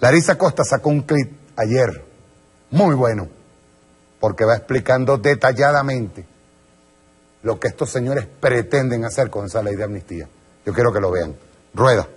Larissa Costa sacó un clip ayer, muy bueno, porque va explicando detalladamente lo que estos señores pretenden hacer con esa ley de amnistía. Yo quiero que lo vean. Rueda.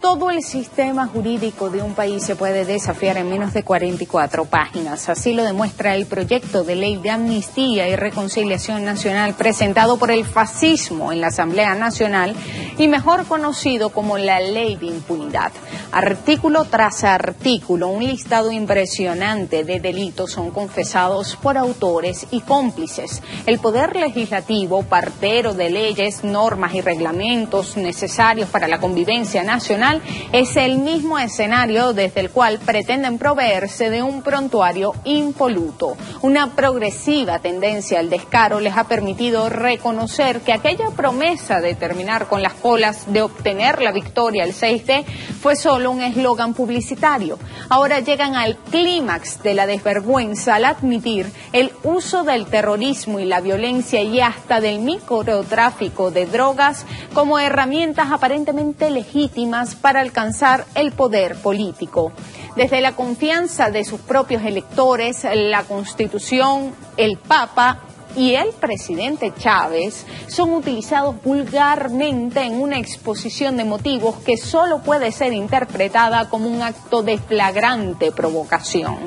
Todo el sistema jurídico de un país se puede desafiar en menos de 44 páginas. Así lo demuestra el proyecto de ley de amnistía y reconciliación nacional presentado por el fascismo en la Asamblea Nacional y mejor conocido como la ley de impunidad. Artículo tras artículo, un listado impresionante de delitos son confesados por autores y cómplices. El Poder Legislativo, partero de leyes, normas y reglamentos necesarios para la convivencia nacional, es el mismo escenario desde el cual pretenden proveerse de un prontuario impoluto. Una progresiva tendencia al descaro les ha permitido reconocer que aquella promesa de terminar con las colas, de obtener la victoria el 6D, fue solo un eslogan publicitario. Ahora llegan al clímax de la desvergüenza al admitir el uso del terrorismo y la violencia y hasta del microtráfico de drogas como herramientas aparentemente legítimas para alcanzar el poder político. Desde la confianza de sus propios electores, la Constitución, el Papa y el presidente Chávez son utilizados vulgarmente en una exposición de motivos que solo puede ser interpretada como un acto de flagrante provocación.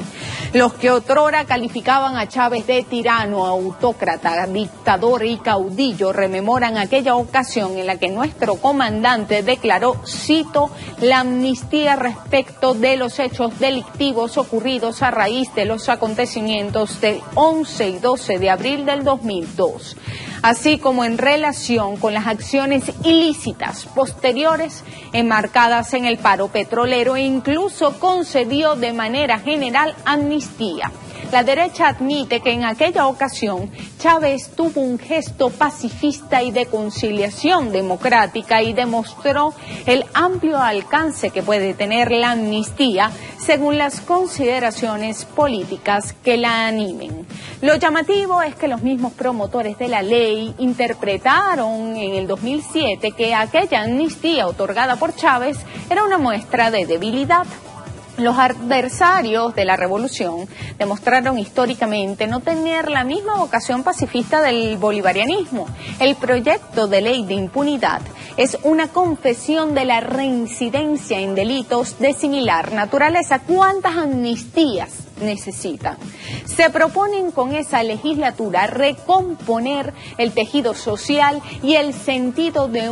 Los que otrora calificaban a Chávez de tirano, autócrata, dictador y caudillo rememoran aquella ocasión en la que nuestro comandante declaró, cito, la amnistía respecto de los hechos delictivos ocurridos a raíz de los acontecimientos del 11 y 12 de abril del 2002, así como en relación con las acciones ilícitas posteriores enmarcadas en el paro petrolero e incluso concedió de manera general amnistía. La derecha admite que en aquella ocasión Chávez tuvo un gesto pacifista y de conciliación democrática y demostró el amplio alcance que puede tener la amnistía según las consideraciones políticas que la animen. Lo llamativo es que los mismos promotores de la ley interpretaron en el 2007 que aquella amnistía otorgada por Chávez era una muestra de debilidad. Los adversarios de la revolución demostraron históricamente no tener la misma vocación pacifista del bolivarianismo. El proyecto de ley de impunidad es una confesión de la reincidencia en delitos de similar naturaleza. ¿Cuántas amnistías necesitan? Se proponen con esa legislatura recomponer el tejido social y el sentido de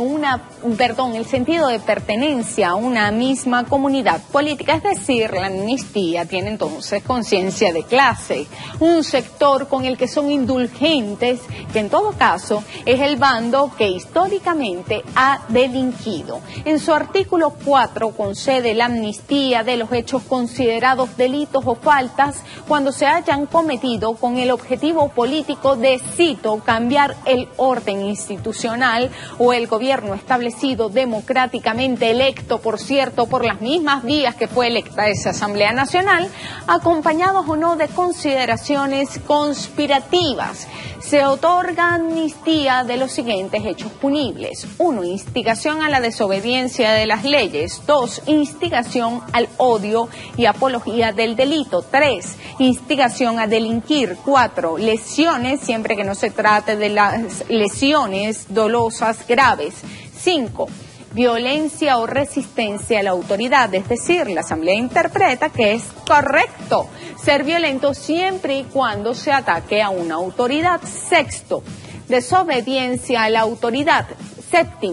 el sentido de pertenencia a una misma comunidad política, es decir, la amnistía tiene entonces conciencia de clase, un sector con el que son indulgentes, que en todo caso es el bando que históricamente ha delinquido. En su artículo 4 concede la amnistía de los hechos considerados delitos o faltas cuando se hayan cometido con el objetivo político de, cito, cambiar el orden institucional o el gobierno establecido democráticamente electo, por cierto, por las mismas vías que fue electa esa Asamblea Nacional, acompañados o no de consideraciones conspirativas. Se otorga amnistía de los siguientes hechos punibles: 1. Instigación a la desobediencia de las leyes. 2. Instigación al odio y apología del delito. 3. Instigación a delinquir. 4. Lesiones, siempre que no se trate de las lesiones dolosas graves. 5. Violencia o resistencia a la autoridad, es decir, la Asamblea interpreta que es correcto ser violento siempre y cuando se ataque a una autoridad. 6. Desobediencia a la autoridad. 7.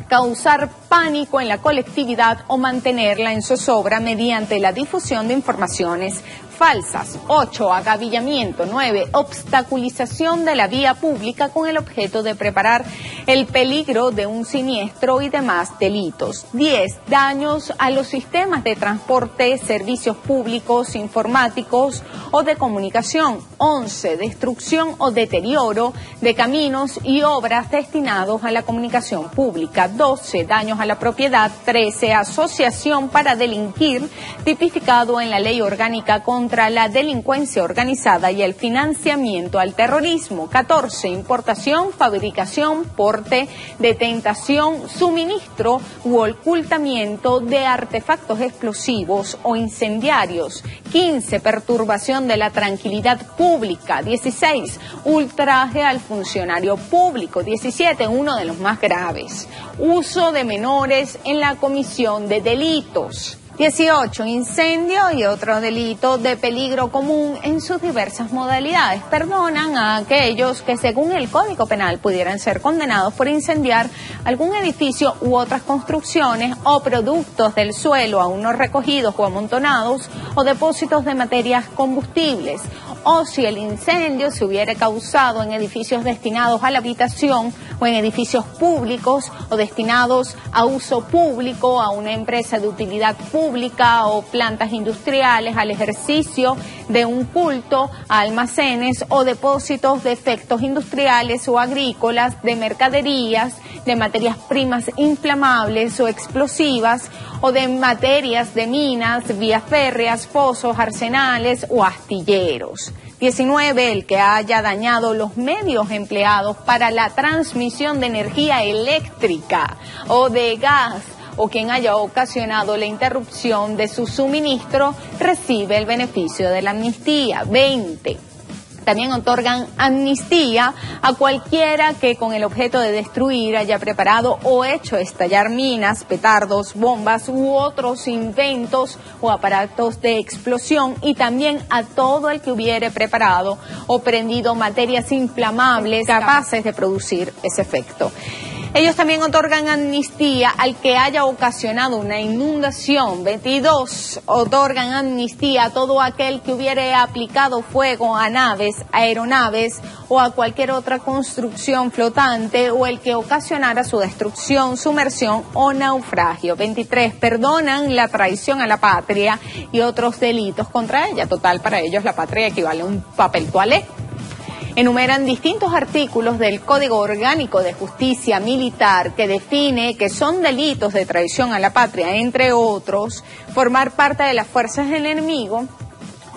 Causar pánico en la colectividad o mantenerla en zozobra mediante la difusión de informaciones falsas. 8. Agavillamiento. 9. Obstaculización de la vía pública con el objeto de preparar el peligro de un siniestro y demás delitos. 10. Daños a los sistemas de transporte, servicios públicos, informáticos o de comunicación. 11. Destrucción o deterioro de caminos y obras destinados a la comunicación pública. 12. Daños a la propiedad. 13. Asociación para delinquir, tipificado en la Ley Orgánica con contra la delincuencia organizada y el financiamiento al terrorismo. 14, importación, fabricación, porte, detentación, suministro u ocultamiento de artefactos explosivos o incendiarios. 15, perturbación de la tranquilidad pública. 16, ultraje al funcionario público. 17, uno de los más graves, uso de menores en la comisión de delitos. 18, incendio y otro delito de peligro común en sus diversas modalidades. Perdonan a aquellos que según el Código Penal pudieran ser condenados por incendiar algún edificio u otras construcciones o productos del suelo aún no recogidos o amontonados o depósitos de materias combustibles, o si el incendio se hubiera causado en edificios destinados a la habitación o en edificios públicos o destinados a uso público, a una empresa de utilidad pública o plantas industriales, al ejercicio de un culto, a almacenes o depósitos de efectos industriales o agrícolas, de mercaderías, de materias primas inflamables o explosivas, o de materias de minas, vías férreas, pozos, arsenales o astilleros. 19, el que haya dañado los medios empleados para la transmisión de energía eléctrica o de gas, o quien haya ocasionado la interrupción de su suministro, recibe el beneficio de la amnistía. 20. También otorgan amnistía a cualquiera que con el objeto de destruir haya preparado o hecho estallar minas, petardos, bombas u otros inventos o aparatos de explosión, y también a todo el que hubiere preparado o prendido materias inflamables capaces de producir ese efecto. Ellos también otorgan amnistía al que haya ocasionado una inundación. 22, otorgan amnistía a todo aquel que hubiere aplicado fuego a naves, aeronaves o a cualquier otra construcción flotante, o el que ocasionara su destrucción, sumersión o naufragio. 23, perdonan la traición a la patria y otros delitos contra ella. Total, para ellos la patria equivale a un papel toalé. Enumeran distintos artículos del Código Orgánico de Justicia Militar que define que son delitos de traición a la patria, entre otros, formar parte de las fuerzas del enemigo,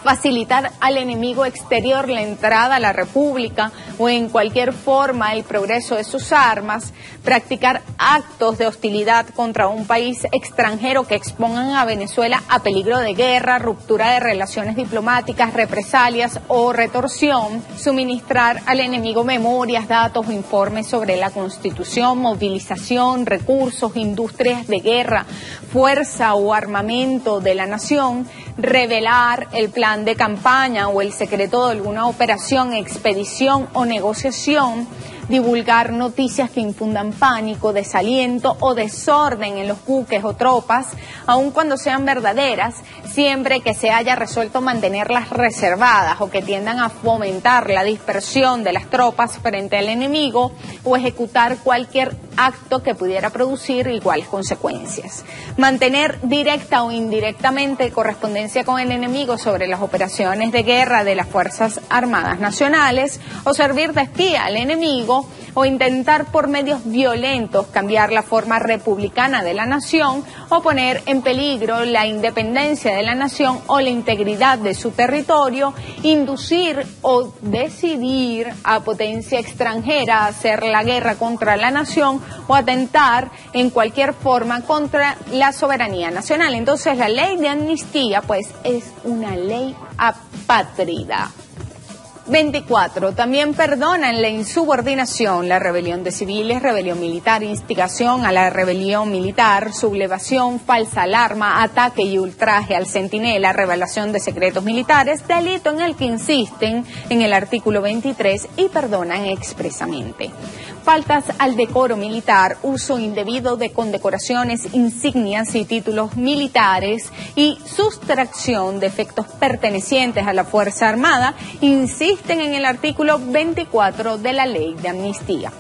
facilitar al enemigo exterior la entrada a la República o en cualquier forma el progreso de sus armas, practicar actos de hostilidad contra un país extranjero que expongan a Venezuela a peligro de guerra, ruptura de relaciones diplomáticas, represalias o retorsión, suministrar al enemigo memorias, datos o informes sobre la Constitución, movilización, recursos, industrias de guerra, fuerza o armamento de la nación, revelar el plan de campaña o el secreto de alguna operación, expedición o negociación, divulgar noticias que infundan pánico, desaliento o desorden en los buques o tropas, aun cuando sean verdaderas, siempre que se haya resuelto mantenerlas reservadas o que tiendan a fomentar la dispersión de las tropas frente al enemigo o ejecutar cualquier acto que pudiera producir iguales consecuencias. Mantener directa o indirectamente correspondencia con el enemigo sobre las operaciones de guerra de las Fuerzas Armadas Nacionales o servir de espía al enemigo o intentar por medios violentos cambiar la forma republicana de la nación o poner en peligro la independencia de la nación o la integridad de su territorio, inducir o decidir a potencia extranjera a hacer la guerra contra la nación o atentar en cualquier forma contra la soberanía nacional. Entonces la ley de amnistía pues es una ley apátrida. 24. También perdonan la insubordinación, la rebelión de civiles, rebelión militar, instigación a la rebelión militar, sublevación, falsa alarma, ataque y ultraje al centinela, revelación de secretos militares, delito en el que insisten en el artículo 23 y perdonan expresamente. Faltas al decoro militar, uso indebido de condecoraciones, insignias y títulos militares y sustracción de efectos pertenecientes a la Fuerza Armada, insisten en el artículo 24 de la Ley de Amnistía.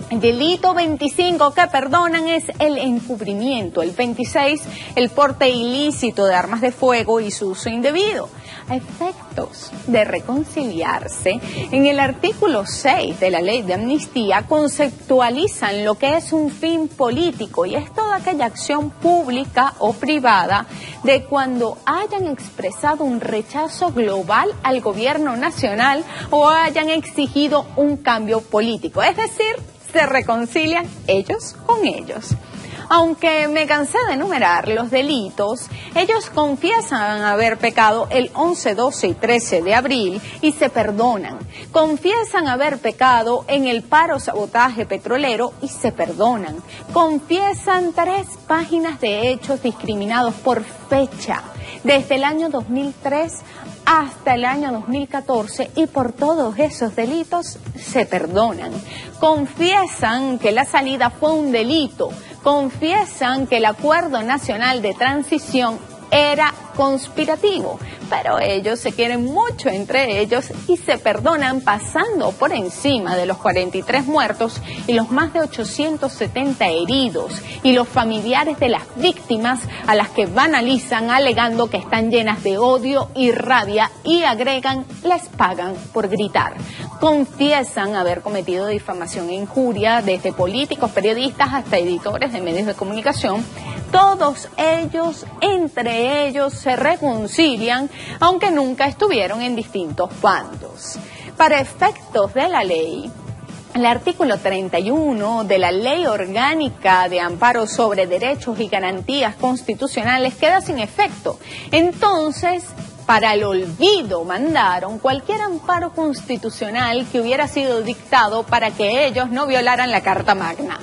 El delito 25 que perdonan es el encubrimiento. El 26, el porte ilícito de armas de fuego y su uso indebido. A efectos de reconciliarse, en el artículo 6 de la Ley de Amnistía conceptualizan lo que es un fin político y es toda aquella acción pública o privada de cuando hayan expresado un rechazo global al gobierno nacional o hayan exigido un cambio político. Es decir, se reconcilian ellos con ellos. Aunque me cansé de enumerar los delitos, ellos confiesan haber pecado el 11, 12 y 13 de abril y se perdonan. Confiesan haber pecado en el paro sabotaje petrolero y se perdonan. Confiesan 3 páginas de hechos discriminados por fecha, desde el año 2003 hasta el año 2014, y por todos esos delitos se perdonan. Confiesan que la salida fue un delito. Confiesan que el Acuerdo Nacional de Transición era conspirativo, pero ellos se quieren mucho entre ellos y se perdonan pasando por encima de los 43 muertos y los más de 870 heridos y los familiares de las víctimas a las que banalizan alegando que están llenas de odio y rabia y agregan, les pagan por gritar. Confiesan haber cometido difamación e injuria desde políticos, periodistas hasta editores de medios de comunicación. Todos ellos, entre ellos, se reconcilian, aunque nunca estuvieron en distintos bandos. Para efectos de la ley, el artículo 31 de la Ley Orgánica de Amparo sobre Derechos y Garantías Constitucionales queda sin efecto. Entonces, para el olvido mandaron cualquier amparo constitucional que hubiera sido dictado para que ellos no violaran la Carta Magna.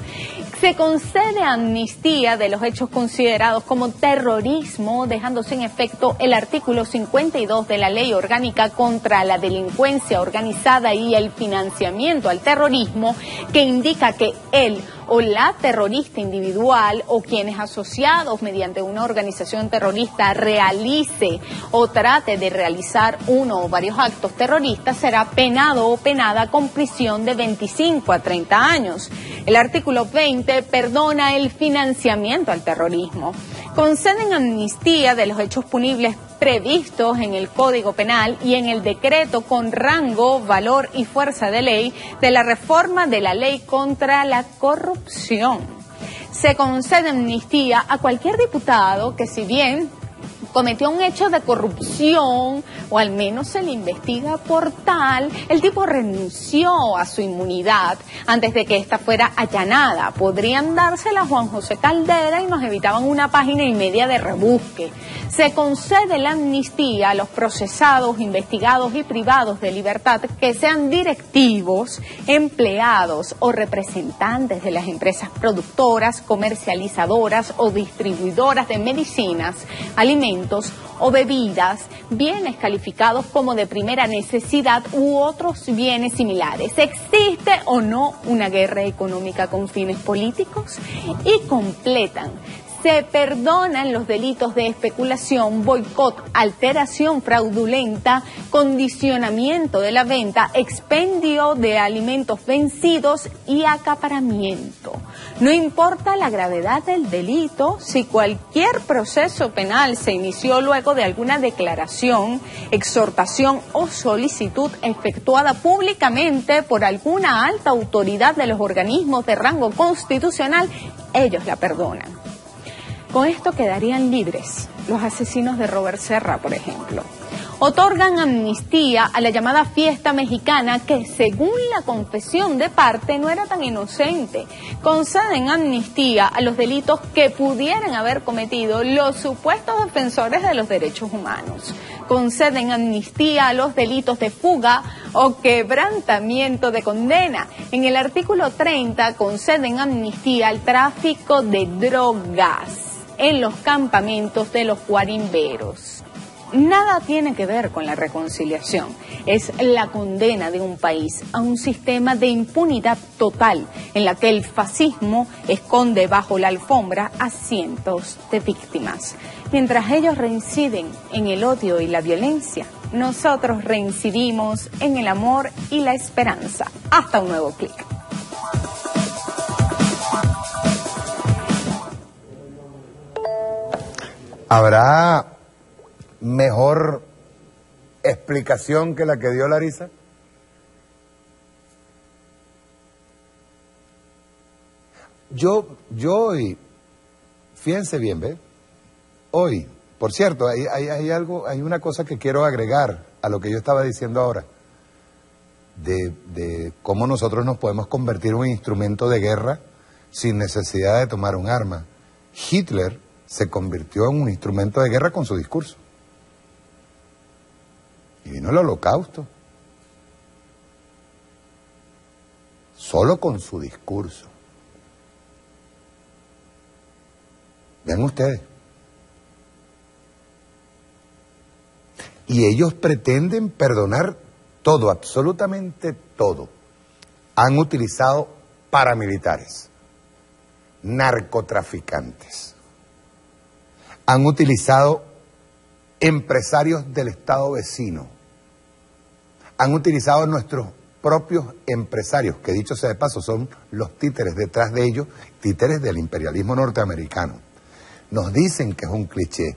Se concede amnistía de los hechos considerados como terrorismo, dejando sin efecto el artículo 52 de la Ley Orgánica contra la Delincuencia Organizada y el Financiamiento al Terrorismo, que indica que él o la terrorista individual o quienes asociados mediante una organización terrorista realice o trate de realizar uno o varios actos terroristas será penado o penada con prisión de 25 a 30 años. El artículo 20 perdona el financiamiento al terrorismo. Conceden amnistía de los hechos punibles previstos en el Código Penal y en el decreto con rango, valor y fuerza de ley de la reforma de la ley contra la corrupción. Se concede amnistía a cualquier diputado que, si bien cometió un hecho de corrupción, o al menos se le investiga por tal, el tipo renunció a su inmunidad antes de que ésta fuera allanada. Podrían dársela a Juan José Caldera y nos evitaban una página y media de rebusque. Se concede la amnistía a los procesados, investigados y privados de libertad que sean directivos, empleados o representantes de las empresas productoras, comercializadoras o distribuidoras de medicinas, alimentos o bebidas, bienes calificados como de primera necesidad u otros bienes similares. ¿Existe o no una guerra económica con fines políticos? Y completan. Se perdonan los delitos de especulación, boicot, alteración fraudulenta, condicionamiento de la venta, expendio de alimentos vencidos y acaparamiento. No importa la gravedad del delito, si cualquier proceso penal se inició luego de alguna declaración, exhortación o solicitud efectuada públicamente por alguna alta autoridad de los organismos de rango constitucional, ellos la perdonan. Con esto quedarían libres los asesinos de Robert Serra, por ejemplo. Otorgan amnistía a la llamada fiesta mexicana que, según la confesión de parte, no era tan inocente. Conceden amnistía a los delitos que pudieran haber cometido los supuestos defensores de los derechos humanos. Conceden amnistía a los delitos de fuga o quebrantamiento de condena. En el artículo 30 conceden amnistía al tráfico de drogas en los campamentos de los guarimberos. Nada tiene que ver con la reconciliación. Es la condena de un país a un sistema de impunidad total en la que el fascismo esconde bajo la alfombra a cientos de víctimas. Mientras ellos reinciden en el odio y la violencia, nosotros reincidimos en el amor y la esperanza. Hasta un nuevo clic. ¿Habrá mejor explicación que la que dio Larisa? Yo hoy, fíjense bien, ¿ve? Hoy, por cierto, hay una cosa que quiero agregar a lo que yo estaba diciendo ahora, de cómo nosotros nos podemos convertir en un instrumento de guerra sin necesidad de tomar un arma. Hitler se convirtió en un instrumento de guerra con su discurso. Y vino el Holocausto. Solo con su discurso. Vean ustedes. Y ellos pretenden perdonar todo, absolutamente todo. Han utilizado paramilitares, narcotraficantes, han utilizado empresarios del Estado vecino, han utilizado nuestros propios empresarios, que dicho sea de paso son los títeres detrás de ellos, títeres del imperialismo norteamericano. Nos dicen que es un cliché,